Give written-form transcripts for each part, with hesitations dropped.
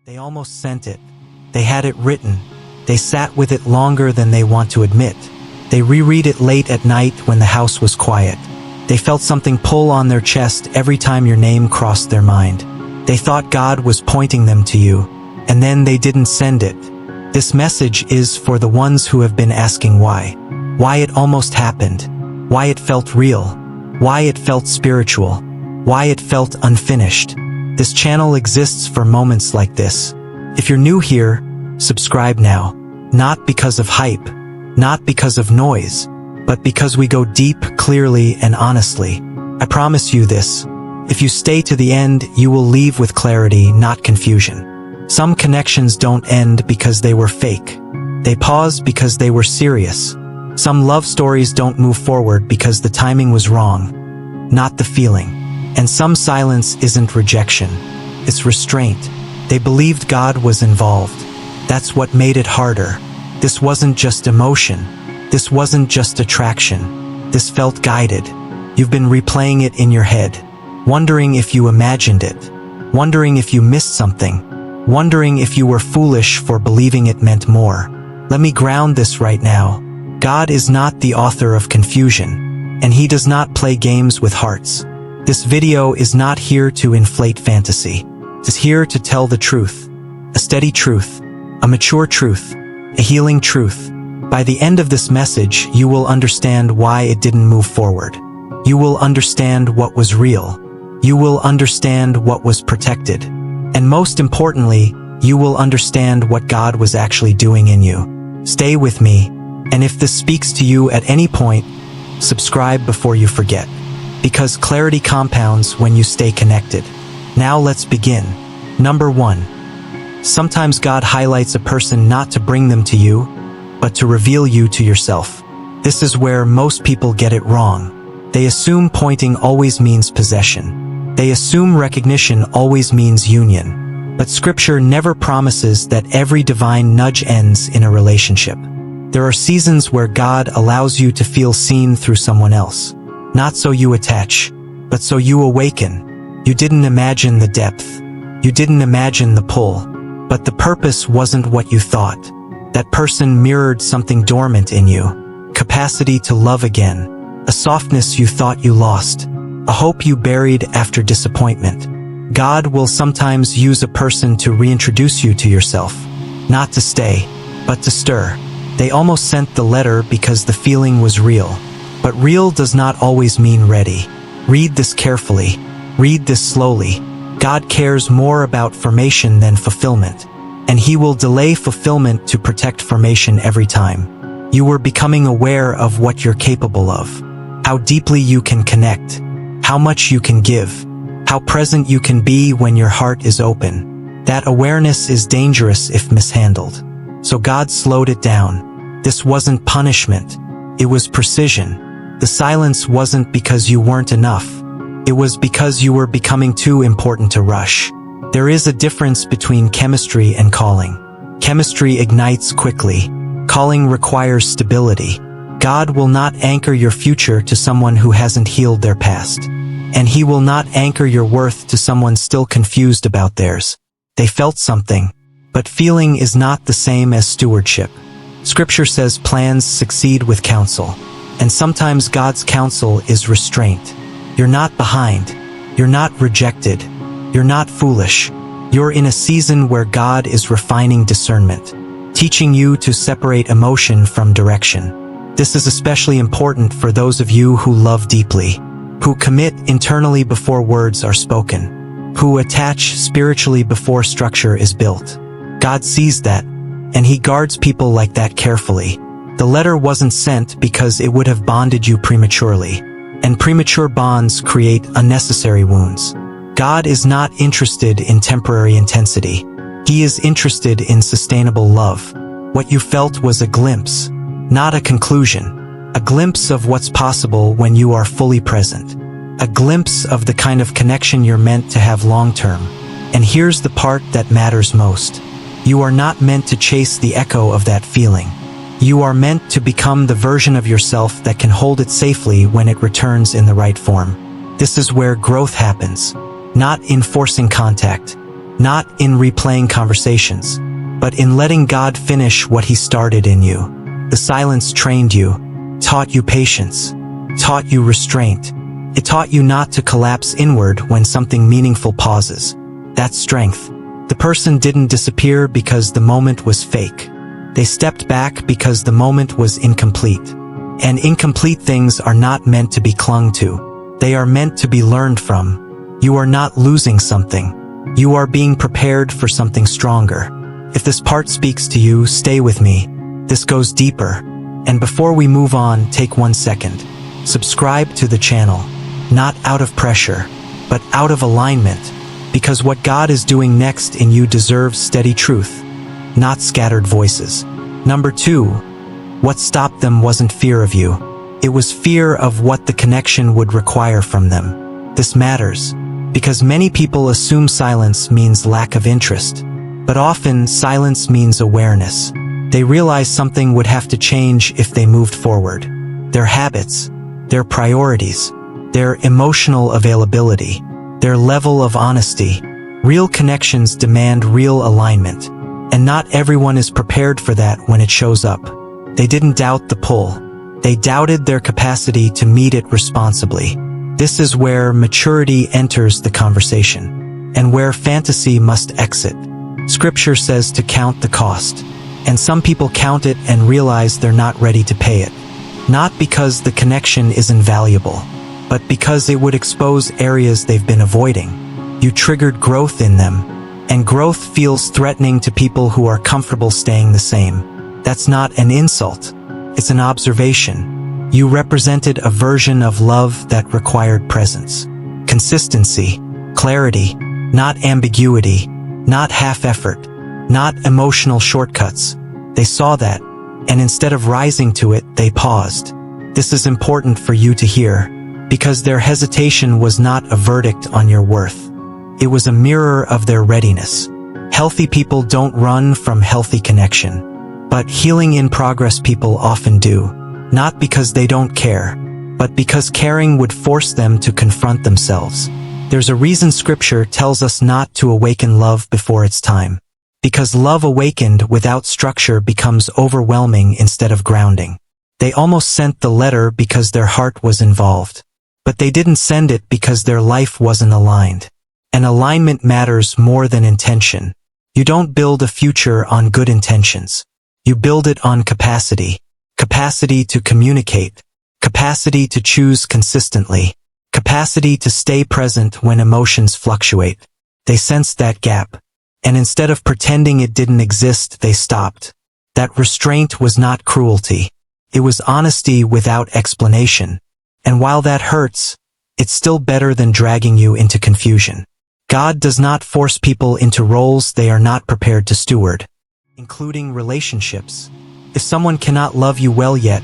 They almost sent it. They had it written. They sat with it longer than they want to admit. They reread it late at night when the house was quiet. They felt something pull on their chest every time your name crossed their mind. They thought God was pointing them to you, and then they didn't send it. This message is for the ones who have been asking why. Why it almost happened. Why it felt real. Why it felt spiritual. Why it felt unfinished. This channel exists for moments like this. If you're new here, subscribe now. Not because of hype, not because of noise, but because we go deep, clearly, and honestly. I promise you this. If you stay to the end, you will leave with clarity, not confusion. Some connections don't end because they were fake. They pause because they were serious. Some love stories don't move forward because the timing was wrong, not the feeling. And some silence isn't rejection. It's restraint. They believed God was involved. That's what made it harder. This wasn't just emotion. This wasn't just attraction. This felt guided. You've been replaying it in your head, wondering if you imagined it, wondering if you missed something, wondering if you were foolish for believing it meant more. Let me ground this right now. God is not the author of confusion, and He does not play games with hearts. This video is not here to inflate fantasy. It's here to tell the truth. A steady truth, a mature truth, a healing truth. By the end of this message, you will understand why it didn't move forward. You will understand what was real. You will understand what was protected. And most importantly, you will understand what God was actually doing in you. Stay with me, and if this speaks to you at any point, subscribe before you forget. Because clarity compounds when you stay connected. Now let's begin. Number 1. Sometimes God highlights a person not to bring them to you, but to reveal you to yourself. This is where most people get it wrong. They assume pointing always means possession. They assume recognition always means union. But Scripture never promises that every divine nudge ends in a relationship. There are seasons where God allows you to feel seen through someone else. Not so you attach, but so you awaken. You didn't imagine the depth. You didn't imagine the pull. But the purpose wasn't what you thought. That person mirrored something dormant in you. Capacity to love again. A softness you thought you lost. A hope you buried after disappointment. God will sometimes use a person to reintroduce you to yourself. Not to stay, but to stir. They almost sent the letter because the feeling was real. But real does not always mean ready. Read this carefully. Read this slowly. God cares more about formation than fulfillment. And He will delay fulfillment to protect formation every time. You were becoming aware of what you're capable of. How deeply you can connect. How much you can give. How present you can be when your heart is open. That awareness is dangerous if mishandled. So God slowed it down. This wasn't punishment. It was precision. The silence wasn't because you weren't enough. It was because you were becoming too important to rush. There is a difference between chemistry and calling. Chemistry ignites quickly. Calling requires stability. God will not anchor your future to someone who hasn't healed their past. And He will not anchor your worth to someone still confused about theirs. They felt something, but feeling is not the same as stewardship. Scripture says plans succeed with counsel. And sometimes God's counsel is restraint. You're not behind. You're not rejected. You're not foolish. You're in a season where God is refining discernment, teaching you to separate emotion from direction. This is especially important for those of you who love deeply, who commit internally before words are spoken, who attach spiritually before structure is built. God sees that, and He guards people like that carefully. The letter wasn't sent because it would have bonded you prematurely, and premature bonds create unnecessary wounds. God is not interested in temporary intensity. He is interested in sustainable love. What you felt was a glimpse, not a conclusion. A glimpse of what's possible when you are fully present. A glimpse of the kind of connection you're meant to have long-term. And here's the part that matters most. You are not meant to chase the echo of that feeling. You are meant to become the version of yourself that can hold it safely when it returns in the right form. This is where growth happens, not in forcing contact, not in replaying conversations, but in letting God finish what He started in you. The silence trained you, taught you patience, taught you restraint. It taught you not to collapse inward when something meaningful pauses. That's strength. The person didn't disappear because the moment was fake. They stepped back because the moment was incomplete. And incomplete things are not meant to be clung to. They are meant to be learned from. You are not losing something. You are being prepared for something stronger. If this part speaks to you, stay with me. This goes deeper. And before we move on, take 1 second. Subscribe to the channel. Not out of pressure, but out of alignment, because what God is doing next in you deserves steady truth, not scattered voices. Number 2, what stopped them wasn't fear of you. It was fear of what the connection would require from them. This matters, because many people assume silence means lack of interest, but often silence means awareness. They realize something would have to change if they moved forward. Their habits, their priorities, their emotional availability, their level of honesty. Real connections demand real alignment, and not everyone is prepared for that when it shows up. They didn't doubt the pull. They doubted their capacity to meet it responsibly. This is where maturity enters the conversation, and where fantasy must exit. Scripture says to count the cost, and some people count it and realize they're not ready to pay it. Not because the connection is invaluable, but because it would expose areas they've been avoiding. You triggered growth in them, and growth feels threatening to people who are comfortable staying the same. That's not an insult. It's an observation. You represented a version of love that required presence, consistency, clarity, not ambiguity, not half-effort, not emotional shortcuts. They saw that, and instead of rising to it, they paused. This is important for you to hear, because their hesitation was not a verdict on your worth. It was a mirror of their readiness. Healthy people don't run from healthy connection, but healing in progress people often do, not because they don't care, but because caring would force them to confront themselves. There's a reason Scripture tells us not to awaken love before its time, because love awakened without structure becomes overwhelming instead of grounding. They almost sent the letter because their heart was involved. But they didn't send it because their life wasn't aligned. And alignment matters more than intention. You don't build a future on good intentions. You build it on capacity. Capacity to communicate. Capacity to choose consistently. Capacity to stay present when emotions fluctuate. They sensed that gap. And instead of pretending it didn't exist, they stopped. That restraint was not cruelty. It was honesty without explanation. And while that hurts, it's still better than dragging you into confusion. God does not force people into roles they are not prepared to steward, including relationships. If someone cannot love you well yet,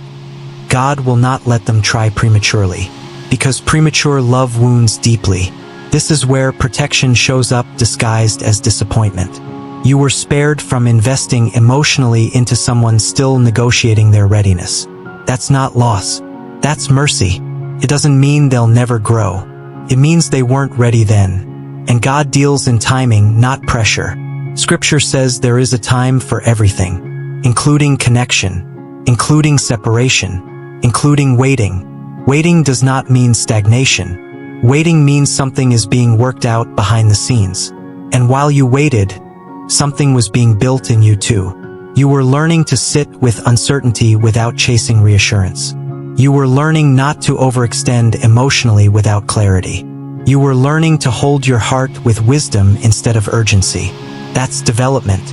God will not let them try prematurely, because premature love wounds deeply. This is where protection shows up disguised as disappointment. You were spared from investing emotionally into someone still negotiating their readiness. That's not loss. That's mercy. It doesn't mean they'll never grow. It means they weren't ready then. And God deals in timing, not pressure. Scripture says there is a time for everything, including connection, including separation, including waiting. Waiting does not mean stagnation. Waiting means something is being worked out behind the scenes. And while you waited, something was being built in you too. You were learning to sit with uncertainty without chasing reassurance. You were learning not to overextend emotionally without clarity. You were learning to hold your heart with wisdom instead of urgency. That's development.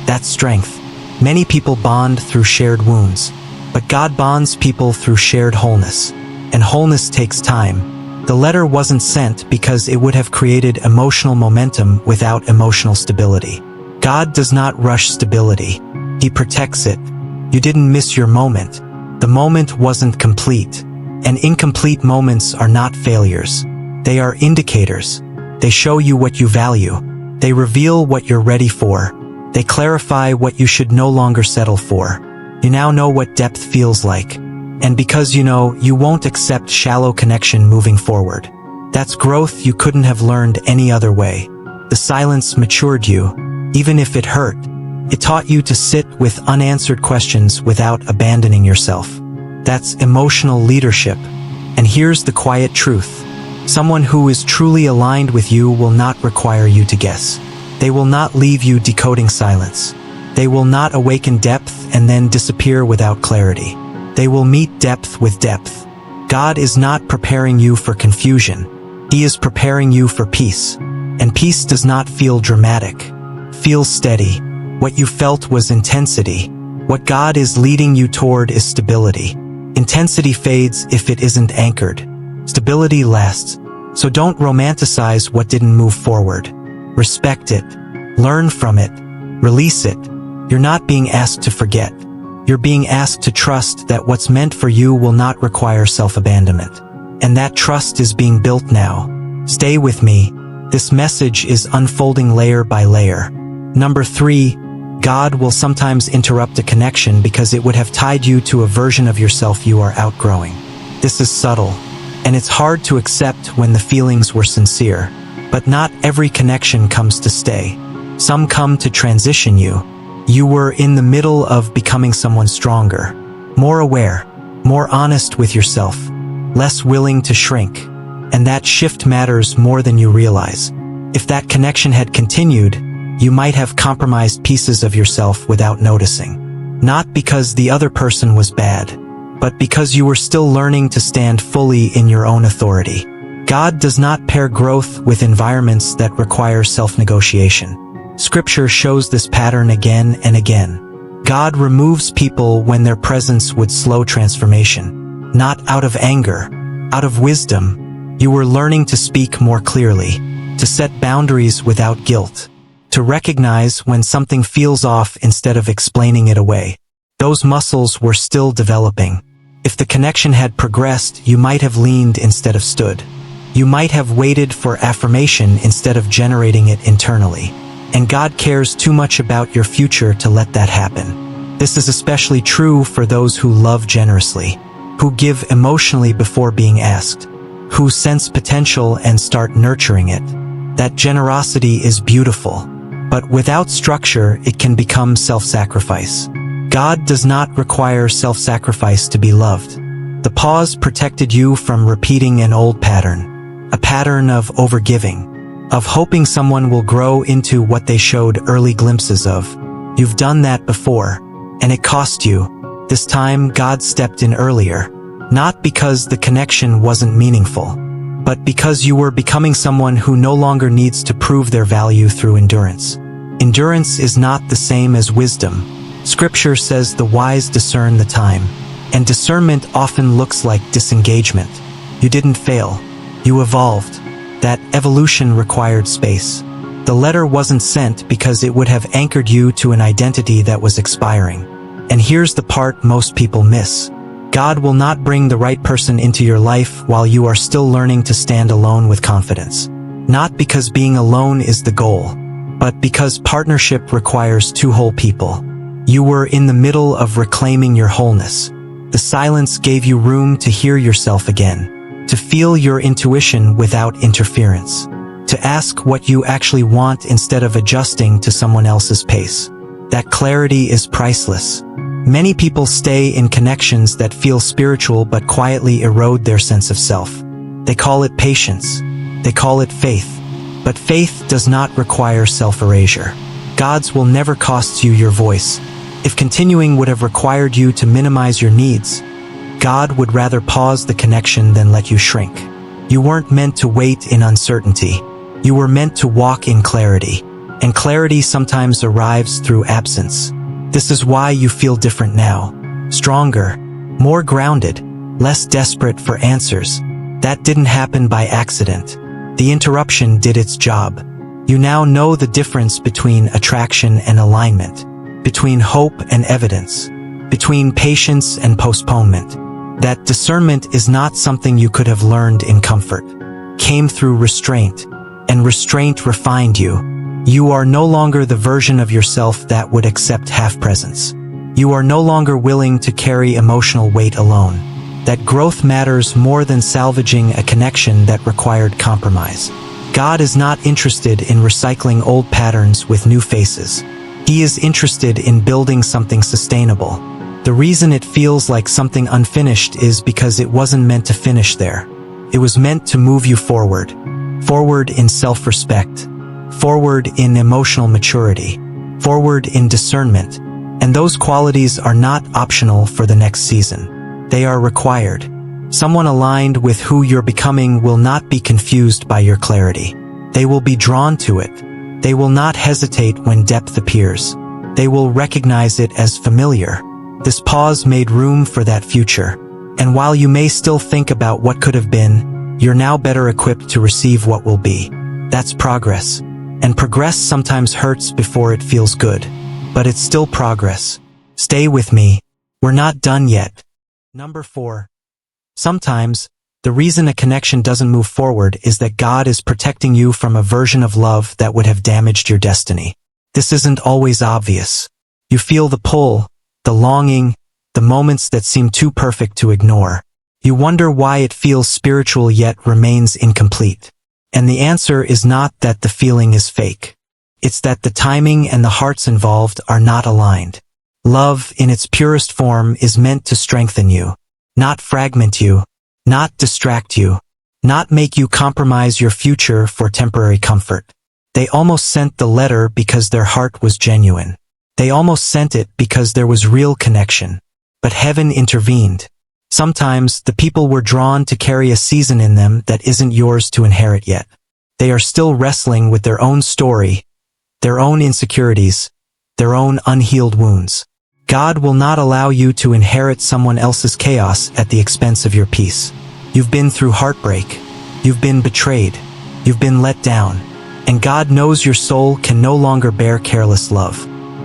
That's strength. Many people bond through shared wounds, but God bonds people through shared wholeness. And wholeness takes time. The letter wasn't sent because it would have created emotional momentum without emotional stability. God does not rush stability. He protects it. You didn't miss your moment. The moment wasn't complete, and incomplete moments are not failures. They are indicators. They show you what you value. They reveal what you're ready for. They clarify what you should no longer settle for. You now know what depth feels like. And because you know, you won't accept shallow connection moving forward. That's growth you couldn't have learned any other way. The silence matured you, even if it hurt. It taught you to sit with unanswered questions without abandoning yourself. That's emotional leadership. And here's the quiet truth. Someone who is truly aligned with you will not require you to guess. They will not leave you decoding silence. They will not awaken depth and then disappear without clarity. They will meet depth with depth. God is not preparing you for confusion. He is preparing you for peace. And peace does not feel dramatic. Feel steady. What you felt was intensity. What God is leading you toward is stability. Intensity fades if it isn't anchored. Stability lasts. So don't romanticize what didn't move forward. Respect it. Learn from it. Release it. You're not being asked to forget. You're being asked to trust that what's meant for you will not require self-abandonment. And that trust is being built now. Stay with me. This message is unfolding layer by layer. Number 3, God will sometimes interrupt a connection because it would have tied you to a version of yourself you are outgrowing. This is subtle, and it's hard to accept when the feelings were sincere. But not every connection comes to stay. Some come to transition you. You were in the middle of becoming someone stronger, more aware, more honest with yourself, less willing to shrink. And that shift matters more than you realize. If that connection had continued, you might have compromised pieces of yourself without noticing. Not because the other person was bad, but because you were still learning to stand fully in your own authority. God does not pair growth with environments that require self-negotiation. Scripture shows this pattern again and again. God removes people when their presence would slow transformation. Not out of anger, out of wisdom. You were learning to speak more clearly, to set boundaries without guilt, to recognize when something feels off instead of explaining it away. Those muscles were still developing. If the connection had progressed, you might have leaned instead of stood. You might have waited for affirmation instead of generating it internally. And God cares too much about your future to let that happen. This is especially true for those who love generously, who give emotionally before being asked, who sense potential and start nurturing it. That generosity is beautiful, but without structure, it can become self-sacrifice. God does not require self-sacrifice to be loved. The pause protected you from repeating an old pattern, a pattern of overgiving, of hoping someone will grow into what they showed early glimpses of. You've done that before, and it cost you. This time, God stepped in earlier, not because the connection wasn't meaningful, but because you were becoming someone who no longer needs to prove their value through endurance. Endurance is not the same as wisdom. Scripture says the wise discern the time, and discernment often looks like disengagement. You didn't fail. You evolved. That evolution required space. The letter wasn't sent because it would have anchored you to an identity that was expiring. And here's the part most people miss. God will not bring the right person into your life while you are still learning to stand alone with confidence. Not because being alone is the goal, but because partnership requires two whole people. You were in the middle of reclaiming your wholeness. The silence gave you room to hear yourself again, to feel your intuition without interference, to ask what you actually want instead of adjusting to someone else's pace. That clarity is priceless. Many people stay in connections that feel spiritual but quietly erode their sense of self. They call it patience. They call it faith. But faith does not require self-erasure. God's will never cost you your voice. If continuing would have required you to minimize your needs, God would rather pause the connection than let you shrink. You weren't meant to wait in uncertainty. You were meant to walk in clarity. And clarity sometimes arrives through absence. This is why you feel different now. Stronger, more grounded, less desperate for answers. That didn't happen by accident. The interruption did its job. You now know the difference between attraction and alignment, between hope and evidence, between patience and postponement. That discernment is not something you could have learned in comfort. Came through restraint, and restraint refined you. You are no longer the version of yourself that would accept half-presence. You are no longer willing to carry emotional weight alone. That growth matters more than salvaging a connection that required compromise. God is not interested in recycling old patterns with new faces. He is interested in building something sustainable. The reason it feels like something unfinished is because it wasn't meant to finish there. It was meant to move you forward. Forward in self-respect. Forward in emotional maturity. Forward in discernment. And those qualities are not optional for the next season. They are required. Someone aligned with who you're becoming will not be confused by your clarity. They will be drawn to it. They will not hesitate when depth appears. They will recognize it as familiar. This pause made room for that future. And while you may still think about what could have been, you're now better equipped to receive what will be. That's progress. And progress sometimes hurts before it feels good. But it's still progress. Stay with me. We're not done yet. Number 4. Sometimes, the reason a connection doesn't move forward is that God is protecting you from a version of love that would have damaged your destiny. This isn't always obvious. You feel the pull, the longing, the moments that seem too perfect to ignore. You wonder why it feels spiritual yet remains incomplete. And the answer is not that the feeling is fake. It's that the timing and the hearts involved are not aligned. Love, in its purest form, is meant to strengthen you. Not fragment you, not distract you, not make you compromise your future for temporary comfort. They almost sent the letter because their heart was genuine. They almost sent it because there was real connection. But heaven intervened. Sometimes the people were drawn to carry a season in them that isn't yours to inherit yet. They are still wrestling with their own story, their own insecurities, their own unhealed wounds. God will not allow you to inherit someone else's chaos at the expense of your peace. You've been through heartbreak. You've been betrayed. You've been let down. And God knows your soul can no longer bear careless love.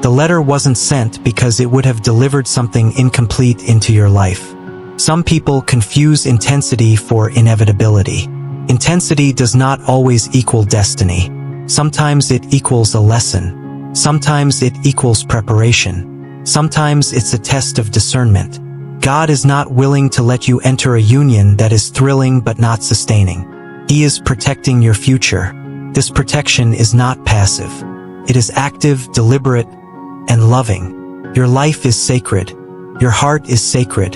The letter wasn't sent because it would have delivered something incomplete into your life. Some people confuse intensity for inevitability. Intensity does not always equal destiny. Sometimes it equals a lesson. Sometimes it equals preparation. Sometimes it's a test of discernment. God is not willing to let you enter a union that is thrilling but not sustaining. He is protecting your future. This protection is not passive. It is active, deliberate, and loving. Your life is sacred. Your heart is sacred.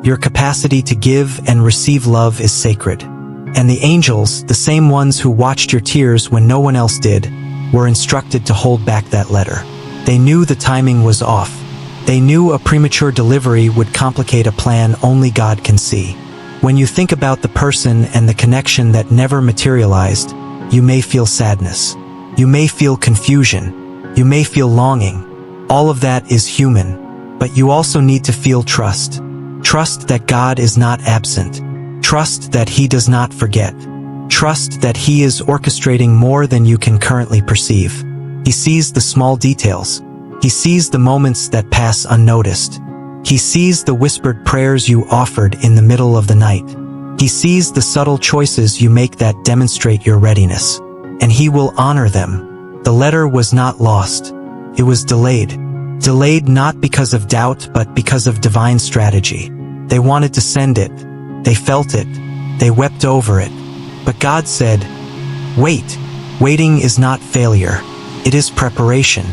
Your capacity to give and receive love is sacred. And the angels, the same ones who watched your tears when no one else did, were instructed to hold back that letter. They knew the timing was off. They knew a premature delivery would complicate a plan only God can see. When you think about the person and the connection that never materialized, you may feel sadness. You may feel confusion. You may feel longing. All of that is human. But you also need to feel trust. Trust that God is not absent. Trust that He does not forget. Trust that He is orchestrating more than you can currently perceive. He sees the small details. He sees the moments that pass unnoticed. He sees the whispered prayers you offered in the middle of the night. He sees the subtle choices you make that demonstrate your readiness. And He will honor them. The letter was not lost. It was delayed. Delayed not because of doubt but because of divine strategy. They wanted to send it. They felt it. They wept over it. But God said, wait. Waiting is not failure. It is preparation.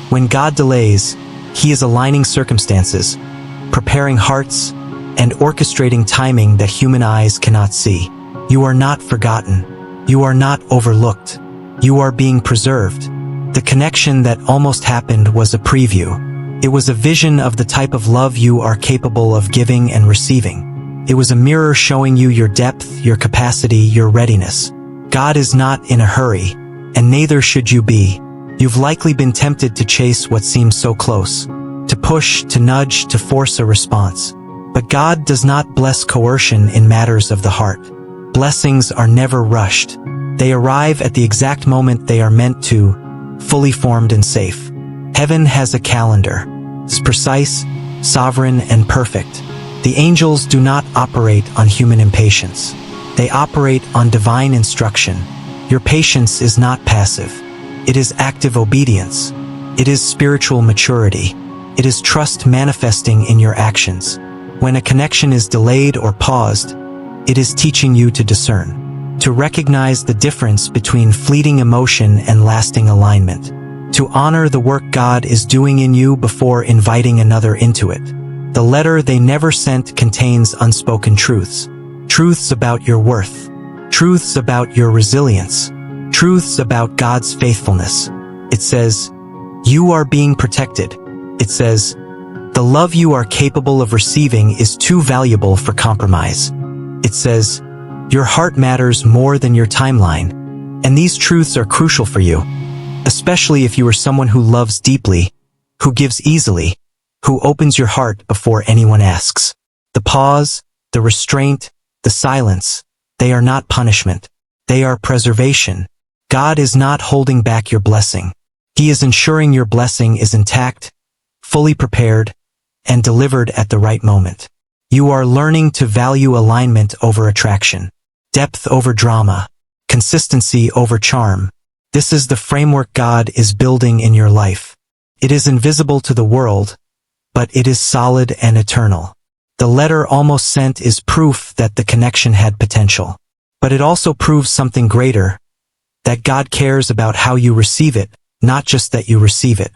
When God delays, He is aligning circumstances, preparing hearts, and orchestrating timing that human eyes cannot see. You are not forgotten. You are not overlooked. You are being preserved. The connection that almost happened was a preview. It was a vision of the type of love you are capable of giving and receiving. It was a mirror showing you your depth, your capacity, your readiness. God is not in a hurry, and neither should you be. You've likely been tempted to chase what seems so close, to push, to nudge, to force a response. But God does not bless coercion in matters of the heart. Blessings are never rushed. They arrive at the exact moment they are meant to, fully formed and safe. Heaven has a calendar. It's precise, sovereign, and perfect. The angels do not operate on human impatience. They operate on divine instruction. Your patience is not passive. It is active obedience. It is spiritual maturity. It is trust manifesting in your actions. When a connection is delayed or paused, it is teaching you to discern. to recognize the difference between fleeting emotion and lasting alignment, to honor the work God is doing in you before inviting another into it. The letter they never sent contains unspoken truths. Truths about your worth. Truths about your resilience. Truths about God's faithfulness. It says, you are being protected. It says, the love you are capable of receiving is too valuable for compromise. It says, your heart matters more than your timeline. And these truths are crucial for you, especially if you are someone who loves deeply, who gives easily, who opens your heart before anyone asks. The pause, the restraint, the silence, they are not punishment. They are preservation. God is not holding back your blessing. He is ensuring your blessing is intact, fully prepared, and delivered at the right moment. You are learning to value alignment over attraction, depth over drama, consistency over charm. This is the framework God is building in your life. It is invisible to the world, but it is solid and eternal. The letter almost sent is proof that the connection had potential. But it also proves something greater, that God cares about how you receive it, not just that you receive it.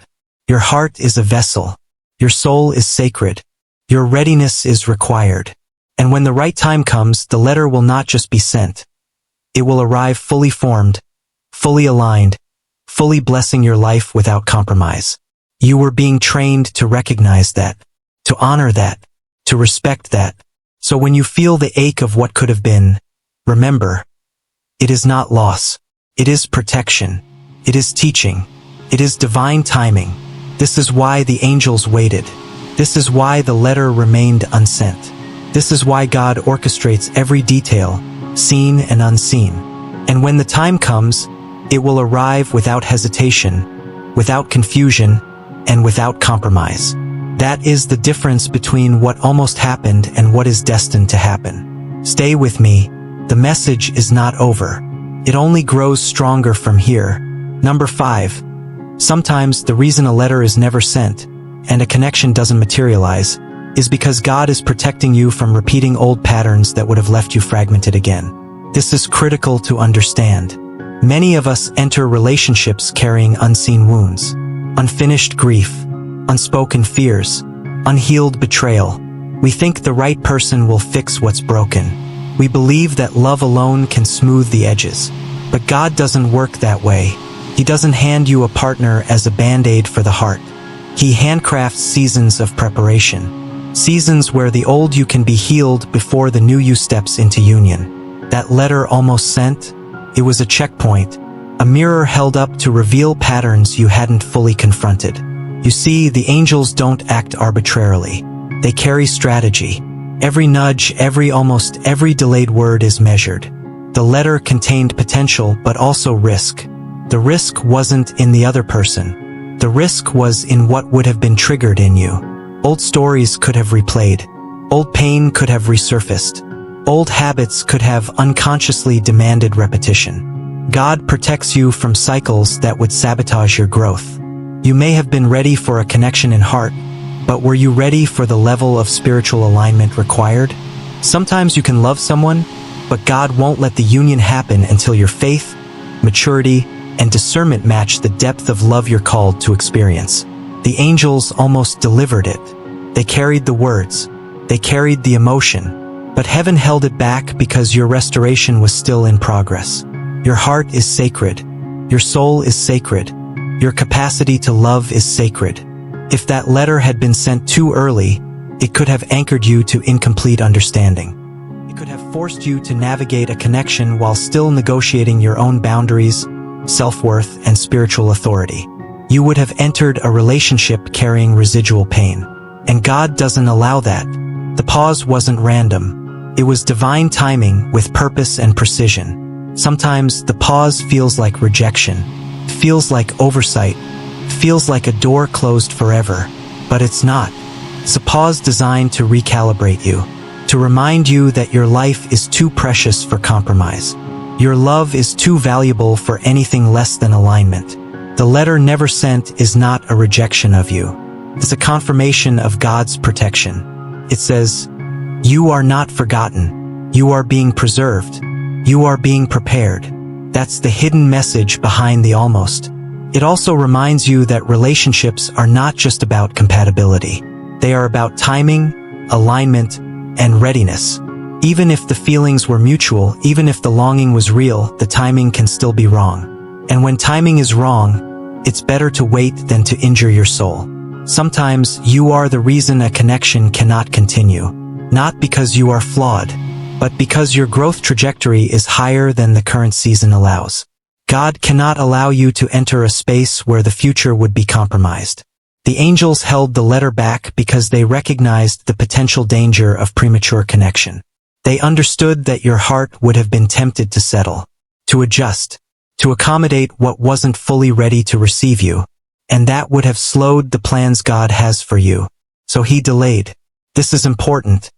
Your heart is a vessel. Your soul is sacred. Your readiness is required. And when the right time comes, the letter will not just be sent. It will arrive fully formed, fully aligned, fully blessing your life without compromise. You were being trained to recognize that, to honor that, to respect that. So when you feel the ache of what could have been, remember, it is not loss. It is protection. It is teaching. It is divine timing. This is why the angels waited. This is why the letter remained unsent. This is why God orchestrates every detail, seen and unseen. And when the time comes, it will arrive without hesitation, without confusion, and without compromise. That is the difference between what almost happened and what is destined to happen. Stay with me. The message is not over. It only grows stronger from here. Number 5. Sometimes the reason a letter is never sent, and a connection doesn't materialize, is because God is protecting you from repeating old patterns that would have left you fragmented again. This is critical to understand. Many of us enter relationships carrying unseen wounds, unfinished grief, unspoken fears, unhealed betrayal. We think the right person will fix what's broken. We believe that love alone can smooth the edges. But God doesn't work that way. He doesn't hand you a partner as a band-aid for the heart. He handcrafts seasons of preparation. Seasons where the old you can be healed before the new you steps into union. That letter almost sent? It was a checkpoint, a mirror held up to reveal patterns you hadn't fully confronted. You see, the angels don't act arbitrarily. They carry strategy. Every nudge, almost every delayed word is measured. The letter contained potential but also risk. The risk wasn't in the other person. The risk was in what would have been triggered in you. Old stories could have replayed. Old pain could have resurfaced. Old habits could have unconsciously demanded repetition. God protects you from cycles that would sabotage your growth. You may have been ready for a connection in heart, but were you ready for the level of spiritual alignment required? Sometimes you can love someone, but God won't let the union happen until your faith, maturity, and discernment match the depth of love you're called to experience. The angels almost delivered it. They carried the words. They carried the emotion. But heaven held it back because your restoration was still in progress. Your heart is sacred. Your soul is sacred. Your capacity to love is sacred. If that letter had been sent too early, it could have anchored you to incomplete understanding. It could have forced you to navigate a connection while still negotiating your own boundaries, self-worth, and spiritual authority. You would have entered a relationship carrying residual pain. And God doesn't allow that. The pause wasn't random. It was divine timing with purpose and precision. Sometimes the pause feels like rejection, feels like oversight, feels like a door closed forever, but it's not. It's a pause designed to recalibrate you, to remind you that your life is too precious for compromise. Your love is too valuable for anything less than alignment. The letter never sent is not a rejection of you. It's a confirmation of God's protection. It says, "You are not forgotten. You are being preserved. You are being prepared. That's the hidden message behind the almost. It also reminds you that relationships are not just about compatibility. They are about timing, alignment, and readiness. Even if the feelings were mutual, even if the longing was real, the timing can still be wrong. And when timing is wrong, it's better to wait than to injure your soul. Sometimes you are the reason a connection cannot continue. Not because you are flawed, but because your growth trajectory is higher than the current season allows. God cannot allow you to enter a space where the future would be compromised. The angels held the letter back because they recognized the potential danger of premature connection. They understood that your heart would have been tempted to settle, to adjust, to accommodate what wasn't fully ready to receive you, and that would have slowed the plans God has for you. So he delayed. This is important.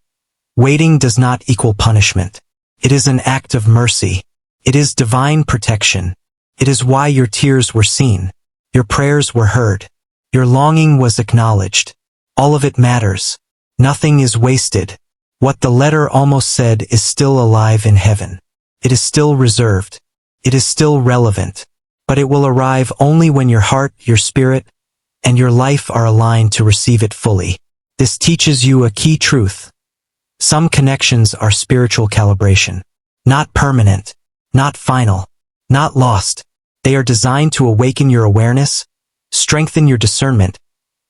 Waiting does not equal punishment. It is an act of mercy. It is divine protection. It is why your tears were seen. Your prayers were heard. Your longing was acknowledged. All of it matters. Nothing is wasted. What the letter almost said is still alive in heaven. It is still reserved. It is still relevant. But it will arrive only when your heart, your spirit, and your life are aligned to receive it fully. This teaches you a key truth. Some connections are spiritual calibration. Not permanent. Not final. Not lost. They are designed to awaken your awareness, strengthen your discernment,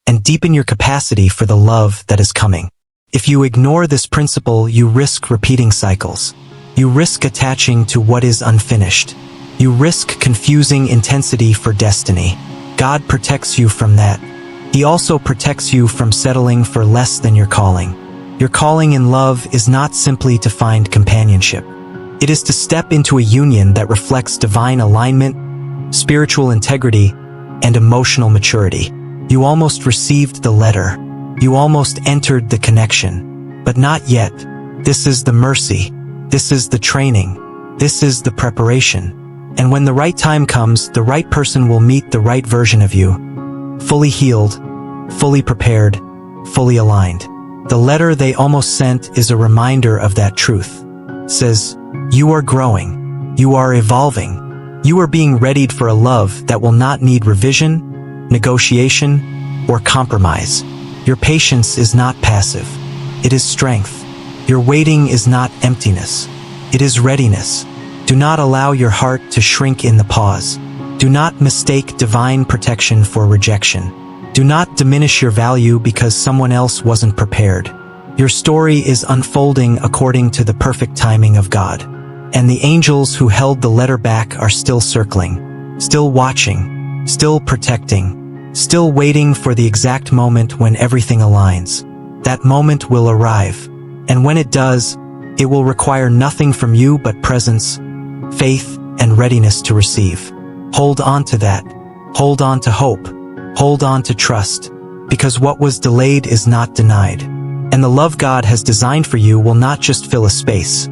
and deepen your capacity for the love that is coming. If you ignore this principle, you risk repeating cycles. You risk attaching to what is unfinished. You risk confusing intensity for destiny. God protects you from that. He also protects you from settling for less than your calling. Your calling in love is not simply to find companionship. It is to step into a union that reflects divine alignment, spiritual integrity, and emotional maturity. You almost received the letter. You almost entered the connection. But not yet. This is the mercy. This is the training. This is the preparation. And when the right time comes, the right person will meet the right version of you. Fully healed, fully prepared, fully aligned. The letter they almost sent is a reminder of that truth. It says, you are growing. You are evolving. You are being readied for a love that will not need revision, negotiation, or compromise. Your patience is not passive. It is strength. Your waiting is not emptiness. It is readiness. Do not allow your heart to shrink in the pause. Do not mistake divine protection for rejection. Do not diminish your value because someone else wasn't prepared. Your story is unfolding according to the perfect timing of God. And the angels who held the letter back are still circling, still watching, still protecting, still waiting for the exact moment when everything aligns. That moment will arrive. And when it does, it will require nothing from you but presence, faith, and readiness to receive. Hold on to that. Hold on to hope. Hold on to trust. Because what was delayed is not denied. And the love God has designed for you will not just fill a space.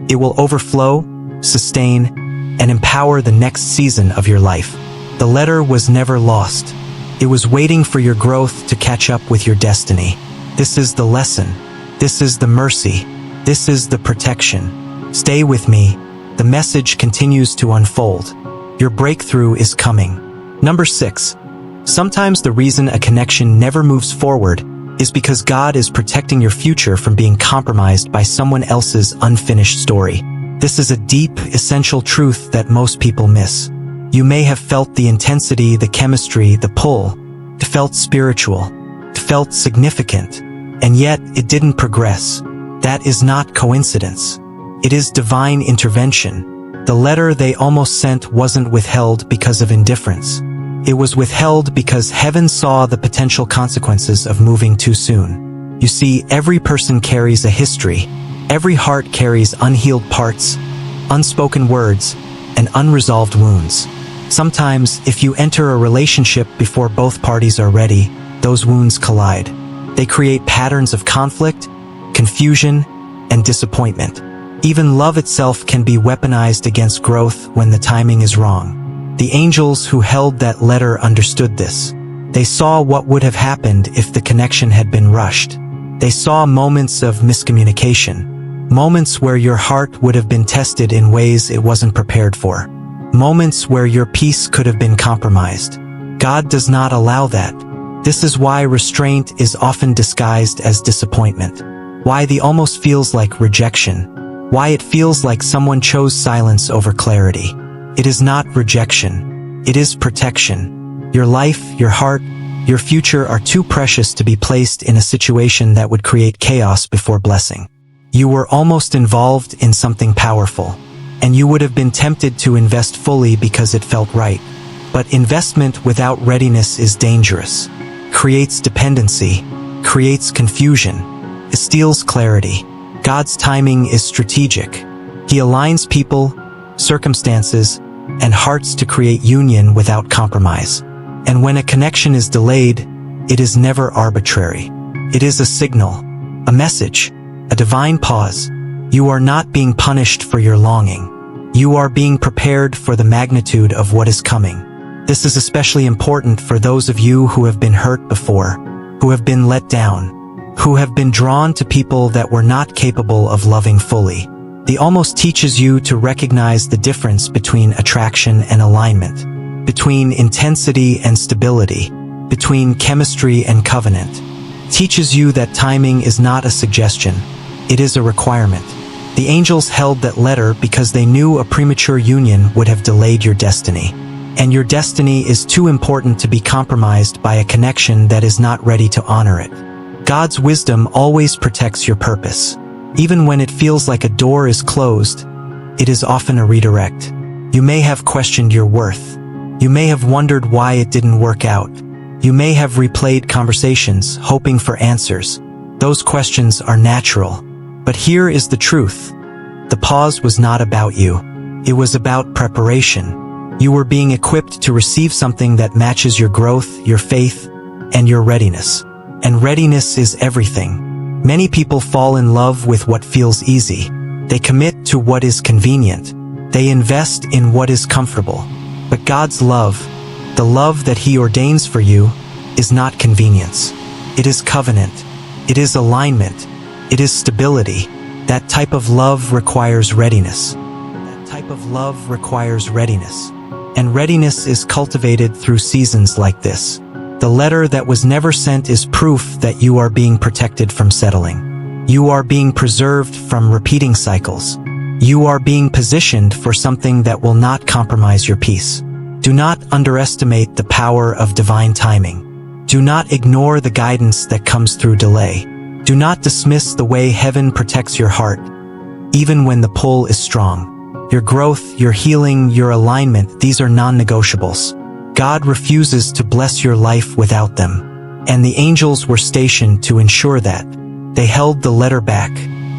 It will overflow, sustain, and empower the next season of your life. The letter was never lost. It was waiting for your growth to catch up with your destiny. This is the lesson. This is the mercy. This is the protection. Stay with me. The message continues to unfold. Your breakthrough is coming. Number 6. Sometimes the reason a connection never moves forward is because God is protecting your future from being compromised by someone else's unfinished story. This is a deep, essential truth that most people miss. You may have felt the intensity, the chemistry, the pull. It felt spiritual. It felt significant. And yet, it didn't progress. That is not coincidence. It is divine intervention. The letter they almost sent wasn't withheld because of indifference. It was withheld because heaven saw the potential consequences of moving too soon. You see, every person carries a history. Every heart carries unhealed parts, unspoken words, and unresolved wounds. Sometimes, if you enter a relationship before both parties are ready, those wounds collide. They create patterns of conflict, confusion, and disappointment. Even love itself can be weaponized against growth when the timing is wrong. The angels who held that letter understood this. They saw what would have happened if the connection had been rushed. They saw moments of miscommunication, Moments where your heart would have been tested in ways it wasn't prepared for. Moments where your peace could have been compromised. God does not allow that. This is why restraint is often disguised as disappointment. Why the almost feels like rejection. Why it feels like someone chose silence over clarity. It is not rejection. It is protection. Your life, your heart, your future are too precious to be placed in a situation that would create chaos before blessing. You were almost involved in something powerful, and you would have been tempted to invest fully because it felt right. But investment without readiness is dangerous, creates dependency, creates confusion, it steals clarity. God's timing is strategic. He aligns people, circumstances, and hearts to create union without compromise. And when a connection is delayed, it is never arbitrary. It is a signal, a message, a divine pause. You are not being punished for your longing. You are being prepared for the magnitude of what is coming. This is especially important for those of you who have been hurt before, who have been let down, who have been drawn to people that were not capable of loving fully. The almost teaches you to recognize the difference between attraction and alignment, between intensity and stability, between chemistry and covenant. Teaches you that timing is not a suggestion, it is a requirement. The angels held that letter because they knew a premature union would have delayed your destiny. And your destiny is too important to be compromised by a connection that is not ready to honor it. God's wisdom always protects your purpose. Even when it feels like a door is closed, it is often a redirect. You may have questioned your worth. You may have wondered why it didn't work out. You may have replayed conversations, hoping for answers. Those questions are natural. But here is the truth. The pause was not about you. It was about preparation. You were being equipped to receive something that matches your growth, your faith, and your readiness. And readiness is everything. Many people fall in love with what feels easy. They commit to what is convenient. They invest in what is comfortable. But God's love, the love that He ordains for you, is not convenience. It is covenant. It is alignment. It is stability. That type of love requires readiness. That type of love requires readiness. And readiness is cultivated through seasons like this. The letter that was never sent is proof that you are being protected from settling. You are being preserved from repeating cycles. You are being positioned for something that will not compromise your peace. Do not underestimate the power of divine timing. Do not ignore the guidance that comes through delay. Do not dismiss the way heaven protects your heart, even when the pull is strong. Your growth, your healing, your alignment, these are non-negotiables. God refuses to bless your life without them. And the angels were stationed to ensure that. They held the letter back.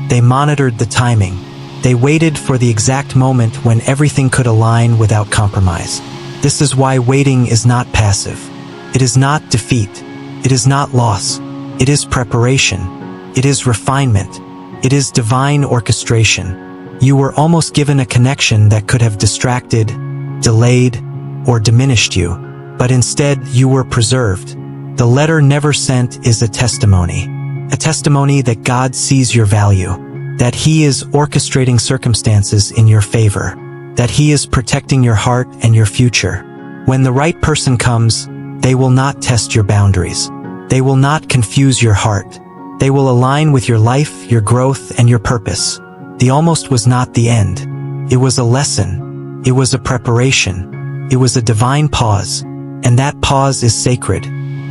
They monitored the timing. They waited for the exact moment when everything could align without compromise. This is why waiting is not passive. It is not defeat. It is not loss. It is preparation. It is refinement. It is divine orchestration. You were almost given a connection that could have distracted, delayed, or diminished you, but instead you were preserved. The letter never sent is a testimony that God sees your value, that He is orchestrating circumstances in your favor, that He is protecting your heart and your future. When the right person comes, they will not test your boundaries. They will not confuse your heart. They will align with your life, your growth, and your purpose. The almost was not the end. It was a lesson. It was a preparation. It was a divine pause. And that pause is sacred.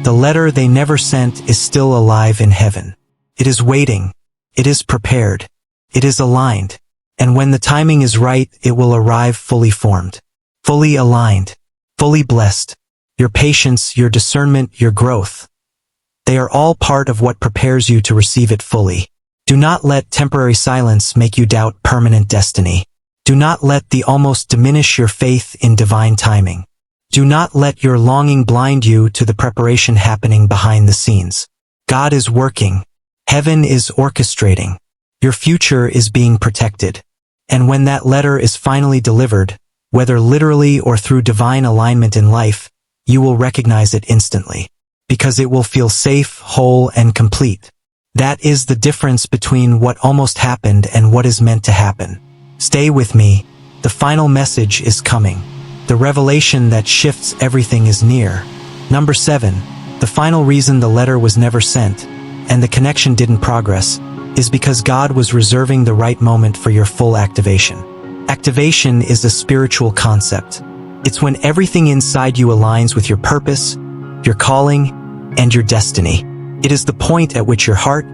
The letter they never sent is still alive in heaven. It is waiting. It is prepared. It is aligned. And when the timing is right, it will arrive fully formed, fully aligned, fully blessed. Your patience, your discernment, your growth. They are all part of what prepares you to receive it fully. Do not let temporary silence make you doubt permanent destiny. Do not let the almost diminish your faith in divine timing. Do not let your longing blind you to the preparation happening behind the scenes. God is working. Heaven is orchestrating. Your future is being protected. And when that letter is finally delivered, whether literally or through divine alignment in life, you will recognize it instantly. Because it will feel safe, whole, and complete. That is the difference between what almost happened and what is meant to happen. Stay with me. The final message is coming. The revelation that shifts everything is near. Number 7. The final reason the letter was never sent, and the connection didn't progress, is because God was reserving the right moment for your full activation. Activation is a spiritual concept. It's when everything inside you aligns with your purpose, your calling, and your destiny. It is the point at which your heart,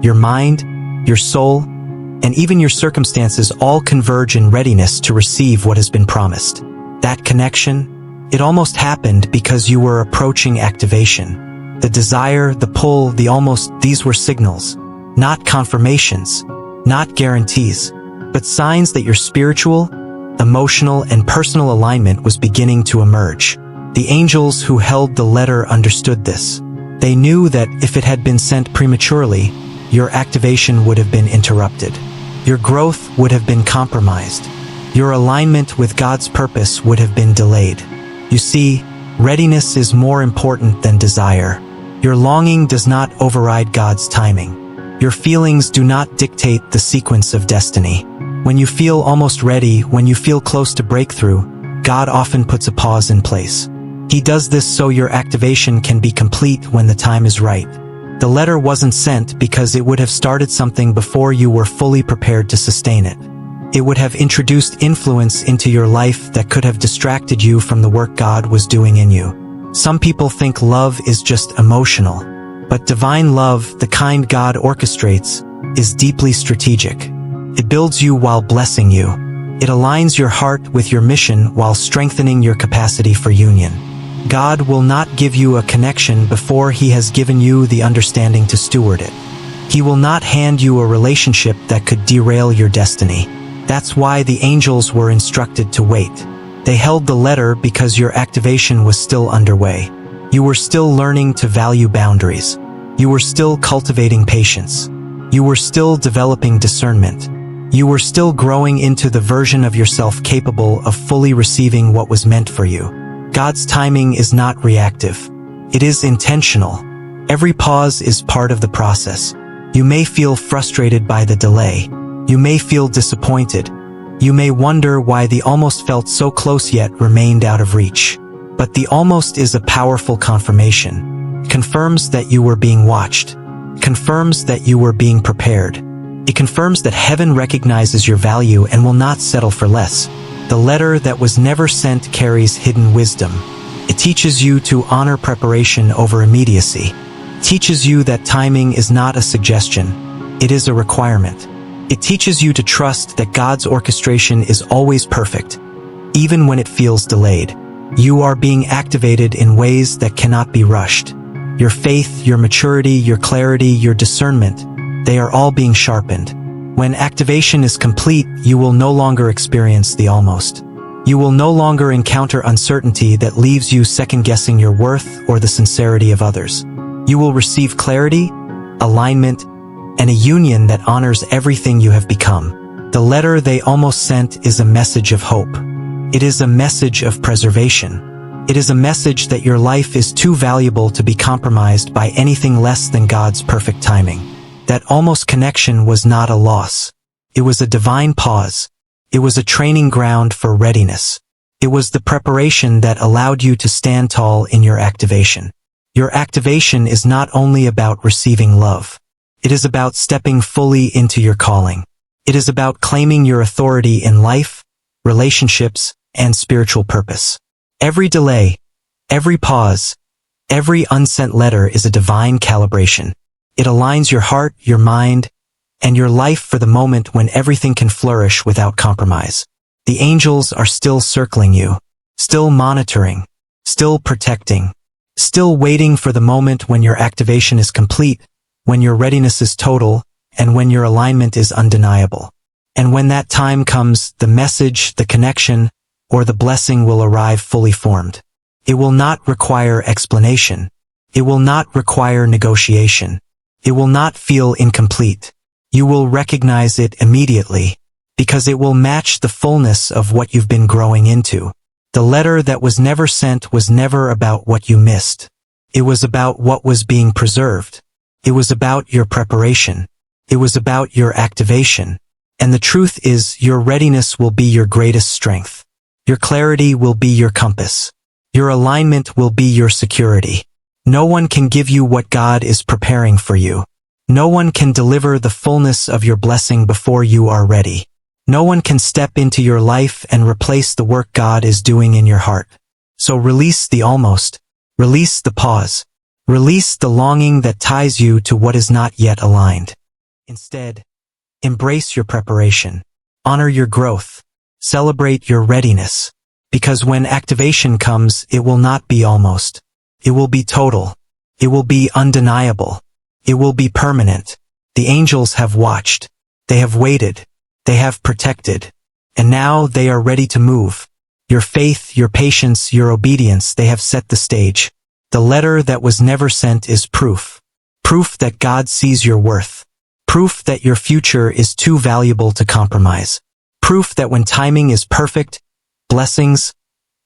your mind, your soul, and even your circumstances all converge in readiness to receive what has been promised. That connection, it almost happened because you were approaching activation. The desire, the pull, the almost, these were signals, not confirmations, not guarantees, but signs that your spiritual, emotional, and personal alignment was beginning to emerge. The angels who held the letter understood this. They knew that if it had been sent prematurely, your activation would have been interrupted. Your growth would have been compromised. Your alignment with God's purpose would have been delayed. You see, readiness is more important than desire. Your longing does not override God's timing. Your feelings do not dictate the sequence of destiny. When you feel almost ready, when you feel close to breakthrough, God often puts a pause in place. He does this so your activation can be complete when the time is right. The letter wasn't sent because it would have started something before you were fully prepared to sustain it. It would have introduced influence into your life that could have distracted you from the work God was doing in you. Some people think love is just emotional, but divine love, the kind God orchestrates, is deeply strategic. It builds you while blessing you. It aligns your heart with your mission while strengthening your capacity for union. God will not give you a connection before He has given you the understanding to steward it. He will not hand you a relationship that could derail your destiny. That's why the angels were instructed to wait. They held the letter because your activation was still underway. You were still learning to value boundaries. You were still cultivating patience. You were still developing discernment. You were still growing into the version of yourself capable of fully receiving what was meant for you. God's timing is not reactive. It is intentional. Every pause is part of the process. You may feel frustrated by the delay. You may feel disappointed. You may wonder why the almost felt so close yet remained out of reach. But the almost is a powerful confirmation. It confirms that you were being watched. It confirms that you were being prepared. It confirms that heaven recognizes your value and will not settle for less. The letter that was never sent carries hidden wisdom. It teaches you to honor preparation over immediacy. It teaches you that timing is not a suggestion. It is a requirement. It teaches you to trust that God's orchestration is always perfect, even when it feels delayed. You are being activated in ways that cannot be rushed. Your faith, your maturity, your clarity, your discernment, they are all being sharpened. When activation is complete, you will no longer experience the almost. You will no longer encounter uncertainty that leaves you second-guessing your worth or the sincerity of others. You will receive clarity, alignment, and a union that honors everything you have become. The letter they almost sent is a message of hope. It is a message of preservation. It is a message that your life is too valuable to be compromised by anything less than God's perfect timing. That almost connection was not a loss. It was a divine pause. It was a training ground for readiness. It was the preparation that allowed you to stand tall in your activation. Your activation is not only about receiving love. It is about stepping fully into your calling. It is about claiming your authority in life, relationships, and spiritual purpose. Every delay, every pause, every unsent letter is a divine calibration. It aligns your heart, your mind, and your life for the moment when everything can flourish without compromise. The angels are still circling you, still monitoring, still protecting, still waiting for the moment when your activation is complete, when your readiness is total, and when your alignment is undeniable. And when that time comes, the message, the connection, or the blessing will arrive fully formed. It will not require explanation. It will not require negotiation. It will not feel incomplete. You will recognize it immediately, because it will match the fullness of what you've been growing into. The letter that was never sent was never about what you missed. It was about what was being preserved. It was about your preparation. It was about your activation. And the truth is, your readiness will be your greatest strength. Your clarity will be your compass. Your alignment will be your security. No one can give you what God is preparing for you. No one can deliver the fullness of your blessing before you are ready. No one can step into your life and replace the work God is doing in your heart. So release the almost. Release the pause. Release the longing that ties you to what is not yet aligned. Instead, embrace your preparation. Honor your growth. Celebrate your readiness. Because when activation comes, it will not be almost. It will be total. It will be undeniable. It will be permanent. The angels have watched. They have waited. They have protected. And now they are ready to move. Your faith, your patience, your obedience, they have set the stage. The letter that was never sent is proof. Proof that God sees your worth. Proof that your future is too valuable to compromise. Proof that when timing is perfect, blessings,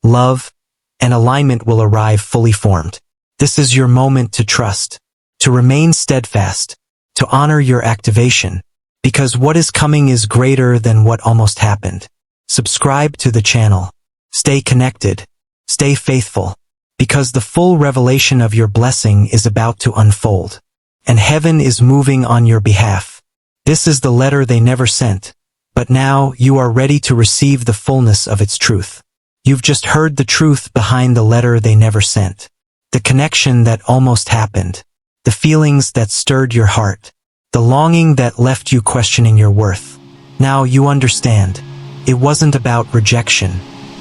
love, and alignment will arrive fully formed. This is your moment to trust, to remain steadfast, to honor your activation, because what is coming is greater than what almost happened. Subscribe to the channel. Stay connected. Stay faithful, because the full revelation of your blessing is about to unfold, and heaven is moving on your behalf. This is the letter they never sent, but now you are ready to receive the fullness of its truth. You've just heard the truth behind the letter they never sent. The connection that almost happened. The feelings that stirred your heart. The longing that left you questioning your worth. Now you understand. It wasn't about rejection.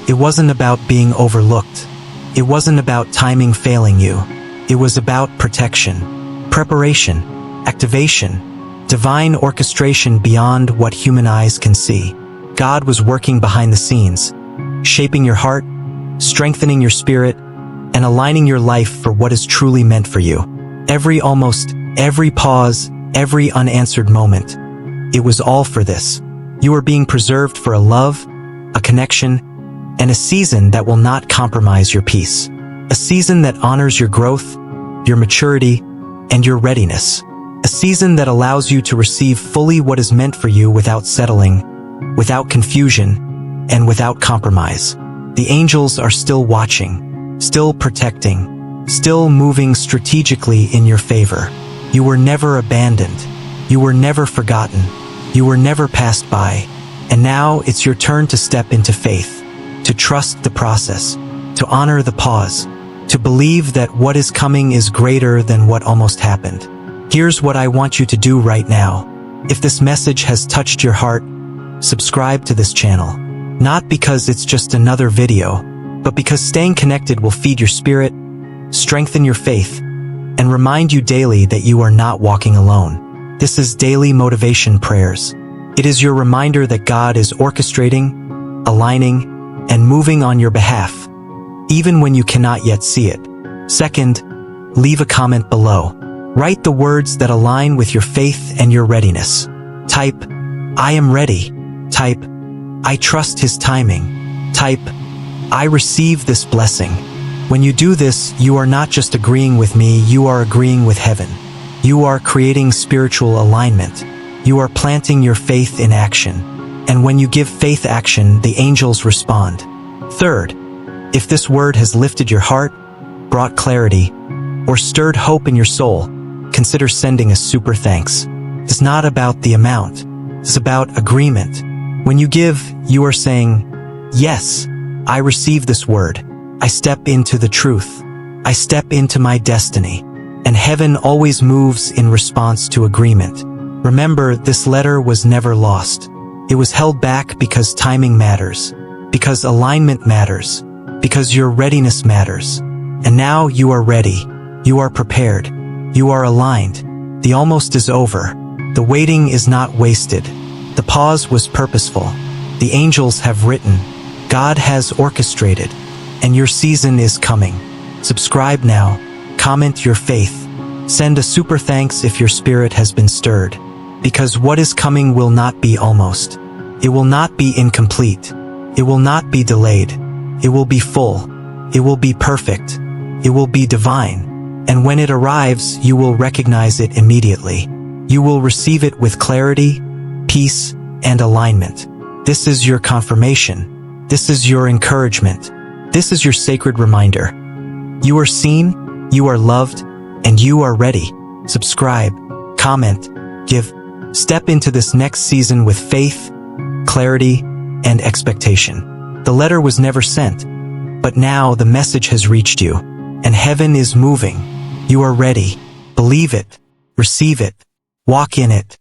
It wasn't about being overlooked. It wasn't about timing failing you. It was about protection, preparation, activation, divine orchestration beyond what human eyes can see. God was working behind the scenes, shaping your heart, strengthening your spirit, and aligning your life for what is truly meant for you. Every almost, every pause, every unanswered moment. It was all for this. You are being preserved for a love, a connection, and a season that will not compromise your peace. A season that honors your growth, your maturity, and your readiness. A season that allows you to receive fully what is meant for you without settling, without confusion, and without compromise. The angels are still watching, still protecting, still moving strategically in your favor. You were never abandoned. You were never forgotten. You were never passed by. And now it's your turn to step into faith, to trust the process, to honor the pause, to believe that what is coming is greater than what almost happened. Here's what I want you to do right now. If this message has touched your heart, subscribe to this channel. Not because it's just another video, but because staying connected will feed your spirit, strengthen your faith, and remind you daily that you are not walking alone. This is Daily Motivation Prayers. It is your reminder that God is orchestrating, aligning, and moving on your behalf, even when you cannot yet see it. Second, leave a comment below. Write the words that align with your faith and your readiness. Type, I am ready. Type, I trust His timing. Type, I receive this blessing. When you do this, you are not just agreeing with me, you are agreeing with heaven. You are creating spiritual alignment. You are planting your faith in action. And when you give faith action, the angels respond. Third, if this word has lifted your heart, brought clarity, or stirred hope in your soul, consider sending a super thanks. It's not about the amount. It's about agreement. When you give, you are saying, yes, I receive this word. I step into the truth. I step into my destiny. And heaven always moves in response to agreement. Remember, this letter was never lost. It was held back because timing matters, because alignment matters, because your readiness matters. And now you are ready. You are prepared. You are aligned. The almost is over. The waiting is not wasted. The pause was purposeful. The angels have written. God has orchestrated. And your season is coming. Subscribe now. Comment your faith. Send a super thanks if your spirit has been stirred. Because what is coming will not be almost. It will not be incomplete. It will not be delayed. It will be full. It will be perfect. It will be divine. And when it arrives, you will recognize it immediately. You will receive it with clarity, peace, and alignment. This is your confirmation. This is your encouragement. This is your sacred reminder. You are seen, you are loved, and you are ready. Subscribe, comment, give. Step into this next season with faith, clarity, and expectation. The letter was never sent, but now the message has reached you, and heaven is moving. You are ready. Believe it, receive it, walk in it,